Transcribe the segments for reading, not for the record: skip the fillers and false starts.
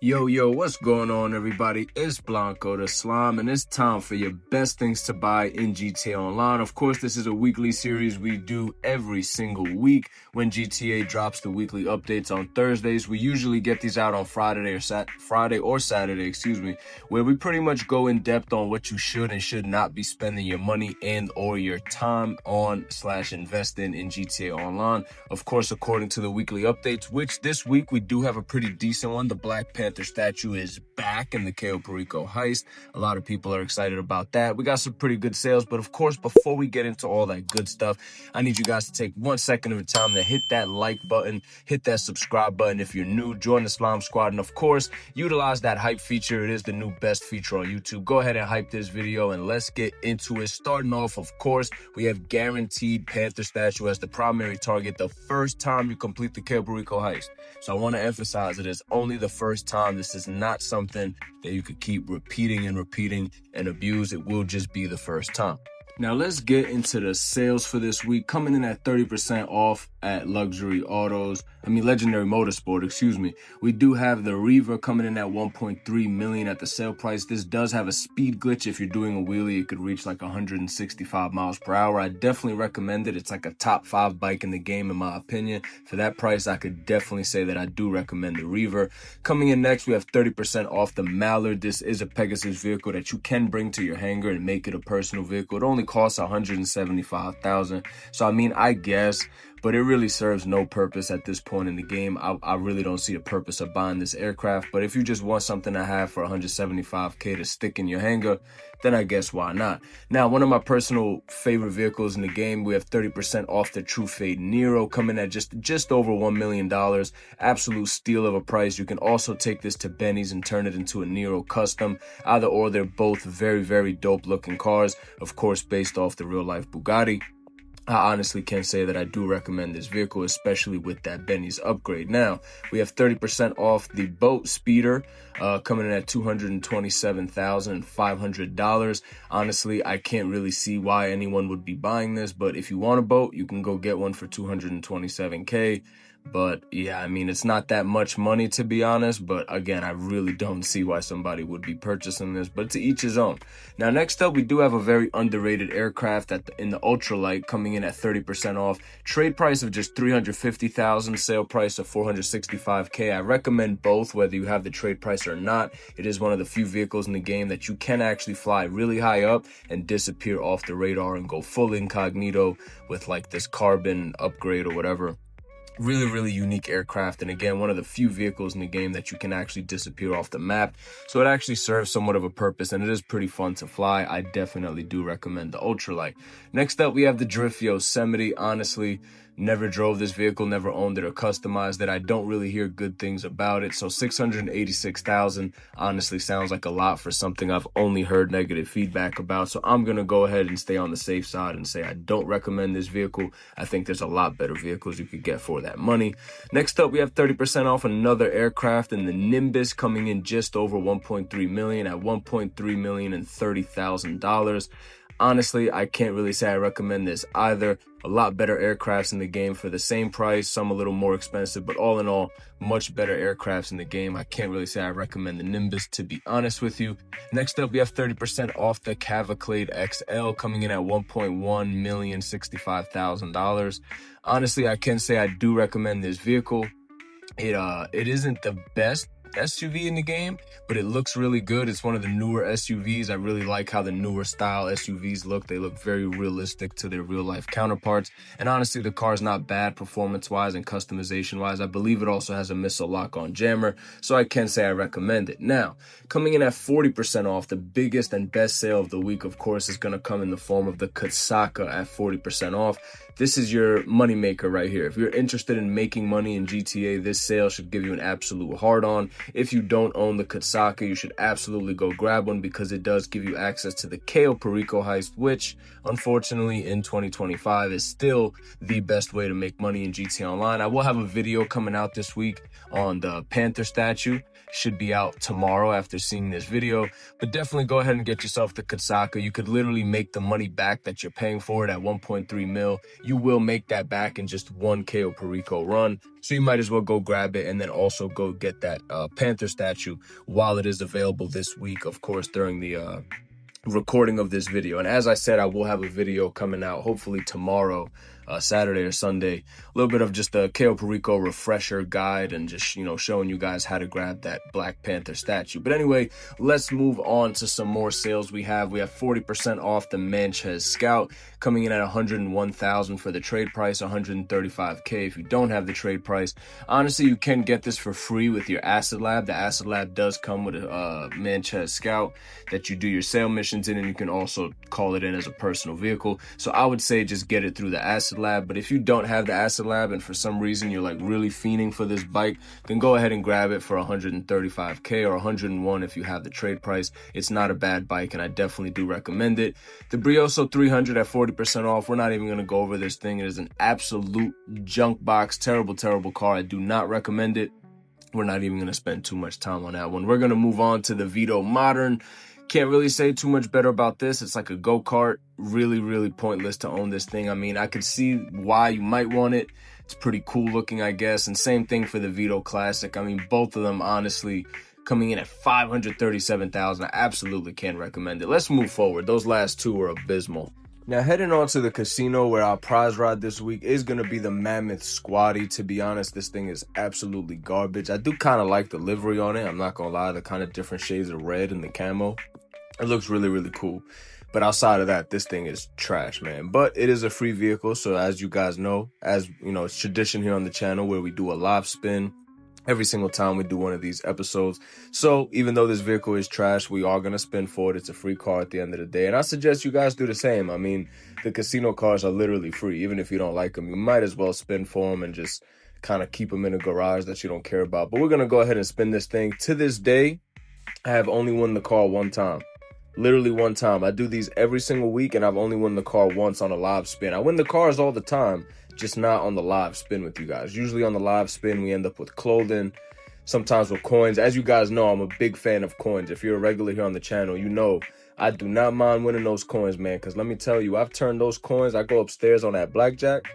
Yo, what's going on, everybody? It's Blanco the Slime, and it's time for your best things to buy in GTA Online. Of course, this is a weekly series we do every single week when GTA drops the weekly updates on Thursdays. We usually get these out on Friday or Saturday, where we pretty much go in depth on what you should and should not be spending your money and or your time on/investing in GTA Online. Of course, according to the weekly updates, which this week we do have a pretty decent one. The Black Panther statue is back in the Cayo Perico heist. A lot of people are excited about that. We got some pretty good sales, but of course, before we get into all that good stuff, I need you guys to take 1 second of your time to hit that like button, hit that subscribe button. If you're new, join the Slime Squad, and of course, utilize that hype feature. It is the new best feature on YouTube. Go ahead and hype this video, and let's get into it. Starting off, of course, we have guaranteed Panther statue as the primary target the first time you complete the Cayo Perico heist. So I want to emphasize it is only the first time. This is not something that you could keep repeating and abuse. It will just be the first time. Now let's get into the sales for this week. Coming in at 30% off at Legendary Motorsport, We do have the Reaver coming in at 1.3 million at the sale price. This does have a speed glitch. If you're doing a wheelie, it could reach like 165 miles per hour. I definitely recommend it. It's like a top 5 bike in the game, in my opinion. For that price, I could definitely say that I do recommend the Reaver. Coming in next, we have 30% off the Mallard. This is a Pegasus vehicle that you can bring to your hangar and make it a personal vehicle. It only costs $175,000. So I mean, I guess, but it really serves no purpose at this point in the game. I really don't see the purpose of buying this aircraft. But if you just want something to have for $175K to stick in your hangar, then I guess why not? Now, one of my personal favorite vehicles in the game, we have 30% off the True Fade Nero, coming at just over $1 million. Absolute steal of a price. You can also take this to Benny's and turn it into a Nero custom. Either or, they're both very, very dope looking cars. Of course, based off the real life Bugatti. I honestly can say that I do recommend this vehicle, especially with that Benny's upgrade. Now, we have 30% off the Boat Speeder, coming in at $227,500. Honestly, I can't really see why anyone would be buying this, but if you want a boat, you can go get one for $227K. But yeah, I mean, it's not that much money, to be honest. But again, I really don't see why somebody would be purchasing this, but to each his own. Now, next up, we do have a very underrated aircraft in the ultralight, coming in at 30% off. Trade price of just $350,000, sale price of $465K. I recommend both, whether you have the trade price or not. It is one of the few vehicles in the game that you can actually fly really high up and disappear off the radar and go full incognito with like this carbon upgrade or whatever. Really unique aircraft, and again, one of the few vehicles in the game that you can actually disappear off the map. So it actually serves somewhat of a purpose, and it is pretty fun to fly. I definitely do recommend the ultralight. Next up, we have the Drift Yosemite. Honestly, never drove this vehicle, never owned it or customized it. I don't really hear good things about it. So $686,000 honestly sounds like a lot for something I've only heard negative feedback about. So I'm going to go ahead and stay on the safe side and say I don't recommend this vehicle. I think there's a lot better vehicles you could get for that money. Next up, we have 30% off another aircraft in the Nimbus, coming in just over 1.3 million at $1.330,000. Honestly, I can't really say I recommend this either. A lot better aircrafts in the game for the same price, some a little more expensive, but all in all, much better aircrafts in the game. I can't really say I recommend the Nimbus, to be honest with you. Next up, we have 30% off the Cavalcade XL, coming in at $1.165,000. Honestly, I can say I do recommend this vehicle. It isn't the best SUV in the game, but it looks really good. It's one of the newer SUVs. I really like how the newer style SUVs look. They look very realistic to their real life counterparts. And honestly, the car's not bad performance wise and customization wise. I believe it also has a missile lock on jammer, so I can say I recommend it. Now, coming in at 40% off, the biggest and best sale of the week, of course, is going to come in the form of the Kasaka at 40% off. This is your moneymaker right here. If you're interested in making money in GTA, this sale should give you an absolute hard on. If you don't own the Kasaka, you should absolutely go grab one, because it does give you access to the Cayo Perico heist, which unfortunately in 2025 is still the best way to make money in GTA Online. I will have a video coming out this week on the Panther statue. Should be out tomorrow after seeing this video, but definitely go ahead and get yourself the Kasaka. You could literally make the money back that you're paying for it at 1.3 mil. You will make that back in just one Cayo Perico run. So you might as well go grab it and then also go get that Panther statue while it is available this week, of course, during the recording of this video. And as I said, I will have a video coming out hopefully tomorrow, Saturday or Sunday, a little bit of just a Cayo Perico refresher guide and just, you know, showing you guys how to grab that Black Panther statue. But anyway, let's move on to some more sales we have. We have 40% off the Manchez Scout coming in at $101,000 for the trade price, $135K if you don't have the trade price. Honestly, you can get this for free with your Acid Lab. The Acid Lab does come with a Manchez Scout that you do your sale missions in, and you can also call it in as a personal vehicle. So I would say just get it through the Acid Lab. But if you don't have the Acid Lab and for some reason you're like really fiending for this bike, then go ahead and grab it for $135K or $101 if you have the trade price. It's not a bad bike, and I definitely do recommend it. The Brioso 300 at 40% off. We're not even going to go over this thing. It is an absolute junk box, terrible car. I do not recommend it. We're not even going to spend too much time on that one. We're going to move on to the Vito Modern. Can't really say too much better about this. It's like a go-kart. Really pointless to own this thing. I mean, I could see why you might want it. It's pretty cool looking, I guess. And same thing for the Vito Classic. I mean, both of them, honestly, coming in at $537,000. I absolutely can't recommend it. Let's move forward. Those last two were abysmal. Now, heading on to the casino, where our prize ride this week is going to be the Mammoth Squatty. To be honest, this thing is absolutely garbage. I do kind of like the livery on it. I'm not going to lie, the kind of different shades of red and the camo. It looks really cool. But outside of that, this thing is trash, man. But it is a free vehicle, so as you guys know, as you know, it's tradition here on the channel where we do a live spin every single time we do one of these episodes. So even though this vehicle is trash, we are going to spin for it. It's a free car at the end of the day. And I suggest you guys do the same. I mean, the casino cars are literally free. Even if you don't like them, you might as well spin for them and just kind of keep them in a garage that you don't care about. But we're going to go ahead and spin this thing. To this day, I have only won the car one time. Literally one time. I do these every single week, and I've only won the car once on a live spin. I win the cars all the time, just not on the live spin with you guys. Usually on the live spin, we end up with clothing, sometimes with coins. As you guys know, I'm a big fan of coins. If you're a regular here on the channel, you know I do not mind winning those coins, man, because let me tell you, I've turned those coins. I go upstairs on that blackjack.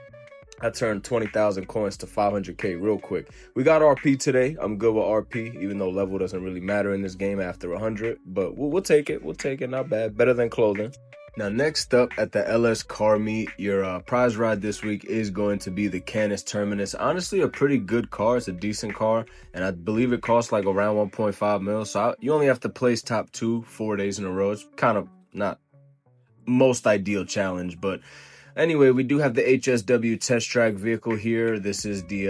I turned 20,000 coins to 500K real quick. We got RP today. I'm good with RP, even though level doesn't really matter in this game after 100. But we'll take it. We'll take it. Not bad. Better than clothing. Now, next up at the LS Car Meet, your prize ride this week is going to be the Canis Terminus. Honestly, a pretty good car. It's a decent car, and I believe it costs like around 1.5 mil. So you only have to place top 2 4 days in a row. It's kind of not most ideal challenge, but anyway, we do have the HSW test track vehicle here. This is the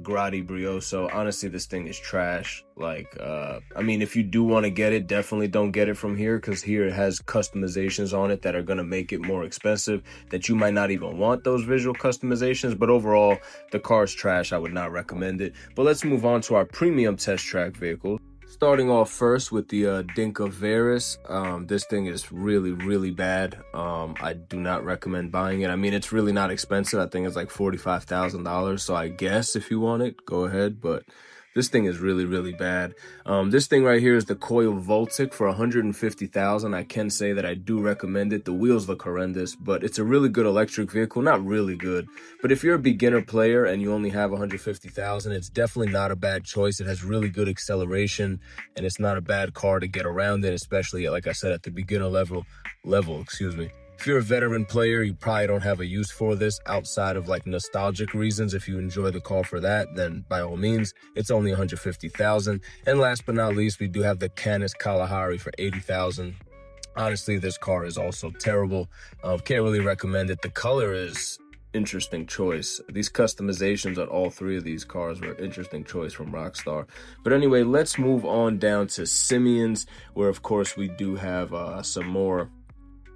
Grotti Brioso. Honestly, this thing is trash. Like, I mean, if you do want to get it, definitely don't get it from here, because here it has customizations on it that are going to make it more expensive, that you might not even want those visual customizations. But overall, the car is trash. I would not recommend it. But let's move on to our premium test track vehicle. Starting off first with the Dinka Veris. This thing is really bad. I do not recommend buying it. I mean, it's really not expensive. I think it's like $45,000. So I guess if you want it, go ahead. But this thing is really bad. This thing right here is the Coil Voltic for $150,000. I can say that I do recommend it. The wheels look horrendous, but it's a really good electric vehicle. Not really good, but if you're a beginner player and you only have $150,000, it's definitely not a bad choice. It has really good acceleration, and it's not a bad car to get around in, especially, like I said, at the beginner level, excuse me. If you're a veteran player, you probably don't have a use for this outside of like nostalgic reasons. If you enjoy the car for that, then by all means, it's only $150,000. And last but not least, we do have the Canis Kalahari for $80,000. Honestly, this car is also terrible. Can't really recommend it. The color is interesting choice. These customizations on all three of these cars were an interesting choice from Rockstar. But anyway, let's move on down to Simeon's, where of course we do have some more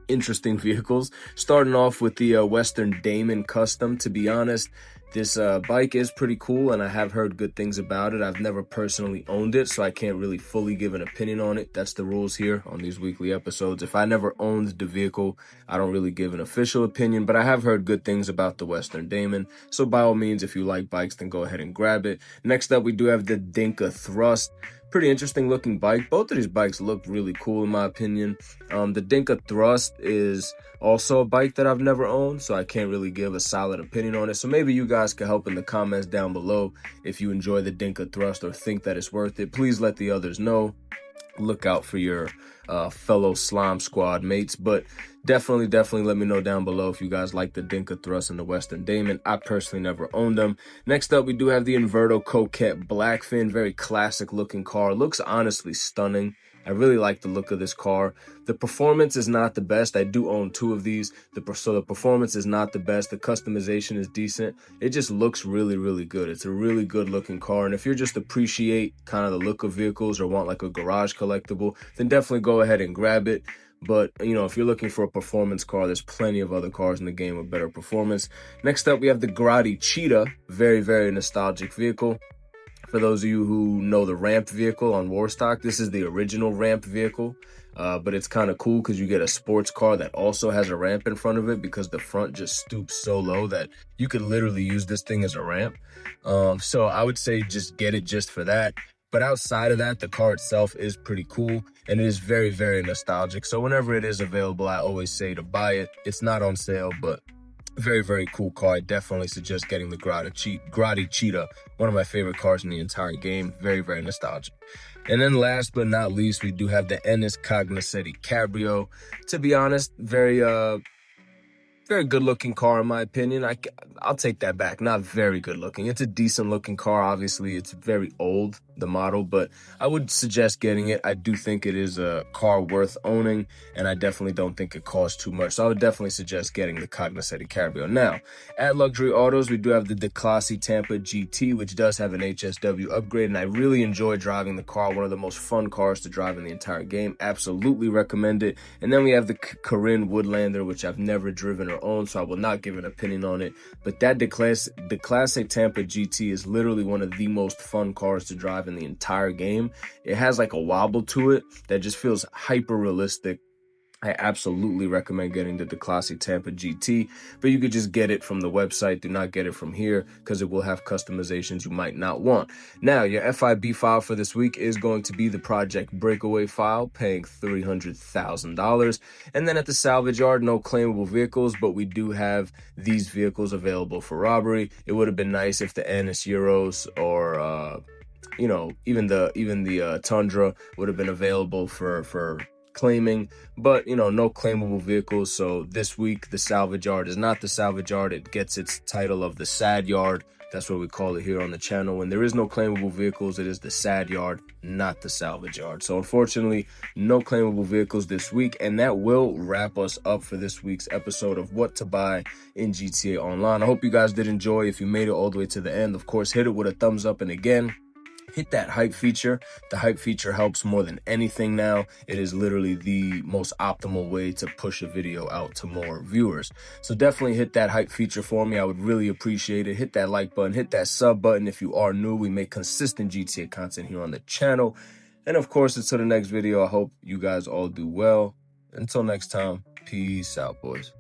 interesting vehicles. Starting off with the Western Damon Custom. To be honest, this bike is pretty cool, and I have heard good things about it. I've never personally owned it, so I can't really fully give an opinion on it. That's the rules here on these weekly episodes. If I never owned the vehicle, I don't really give an official opinion, but I have heard good things about the Western Damon. So by all means, if you like bikes, then go ahead and grab it. Next up, we do have the Dinka Thrust. pretty interesting looking bike. Both of these bikes look really cool in my opinion. The Dinka Thrust is also a bike that I've never owned, so I can't really give a solid opinion on it. So maybe you guys can help in the comments down below if you enjoy the Dinka Thrust or think that it's worth it. Please let the others know. Look out for your fellow Slime Squad mates, but definitely let me know down below if you guys like the Dinka Thrust and the Western Damon. I personally never owned them. Next up, we do have the Inverto Coquette Blackfin, very classic looking car. Looks honestly stunning. I really like the look of this car. The performance is not the best. I do own two of these. So the performance is not the best. The customization is decent. It just looks really good. It's a really good looking car. And if you're just appreciate kind of the look of vehicles or want like a garage collectible, then definitely go ahead and grab it. But, you know, if you're looking for a performance car, there's plenty of other cars in the game with better performance. Next up, we have the Grotti Cheetah. Very nostalgic vehicle. For those of you who know the ramp vehicle on Warstock, this is the original ramp vehicle, but it's kind of cool because you get a sports car that also has a ramp in front of it because the front just stoops so low that you could literally use this thing as a ramp. So I would say just get it just for that. But outside of that, the car itself is pretty cool, and it is very nostalgic. So whenever it is available, I always say to buy it. It's not on sale, but very cool car. I definitely suggest getting the Grotti Cheetah, one of my favorite cars in the entire game. Very nostalgic. And then last but not least, we do have the Ennis Cognoscenti Cabrio. To be honest, very good looking car in my opinion. I'll take that back. Not very good looking. It's a decent looking car. Obviously, it's very old, the model, but I would suggest getting it. I do think it is a car worth owning, and I definitely don't think it costs too much. So I would definitely suggest getting the Cognoscenti Cabrio. Now, at Luxury Autos, we do have the Declassi Tampa GT, which does have an HSW upgrade, and I really enjoy driving the car. One of the most fun cars to drive in the entire game. Absolutely recommend it. And then we have the Corinne Woodlander, which I've never driven or owned, so I will not give an opinion on it. But that Declassi Tampa GT is literally one of the most fun cars to drive in the entire game. It has like a wobble to it that just feels hyper realistic. I absolutely recommend getting the Declassi Tampa GT, but you could just get it from the website. Do not get it from here because it will have customizations you might not want. Now, your FIB file for this week is going to be the Project Breakaway file, paying $300,000. And then at the salvage yard, no claimable vehicles, but we do have these vehicles available for robbery. It would have been nice if the Ennis Euros or you know, even the Tundra would have been available for claiming, but you know, no claimable vehicles. So this week the salvage yard is not the salvage yard. It gets its title of the sad yard. That's what we call it here on the channel. When there is no claimable vehicles, it is the sad yard, not the salvage yard. So unfortunately, no claimable vehicles this week, and that will wrap us up for this week's episode of What to Buy in GTA Online. I hope you guys did enjoy. If you made it all the way to the end, of course, hit it with a thumbs up, and again, hit that hype feature. The hype feature helps more than anything now. It is literally the most optimal way to push a video out to more viewers. So definitely hit that hype feature for me. I would really appreciate it. Hit that like button, hit that sub button if you are new. We make consistent GTA content here on the channel. And of course, until the next video, I hope you guys all do well. Until next time, peace out, boys.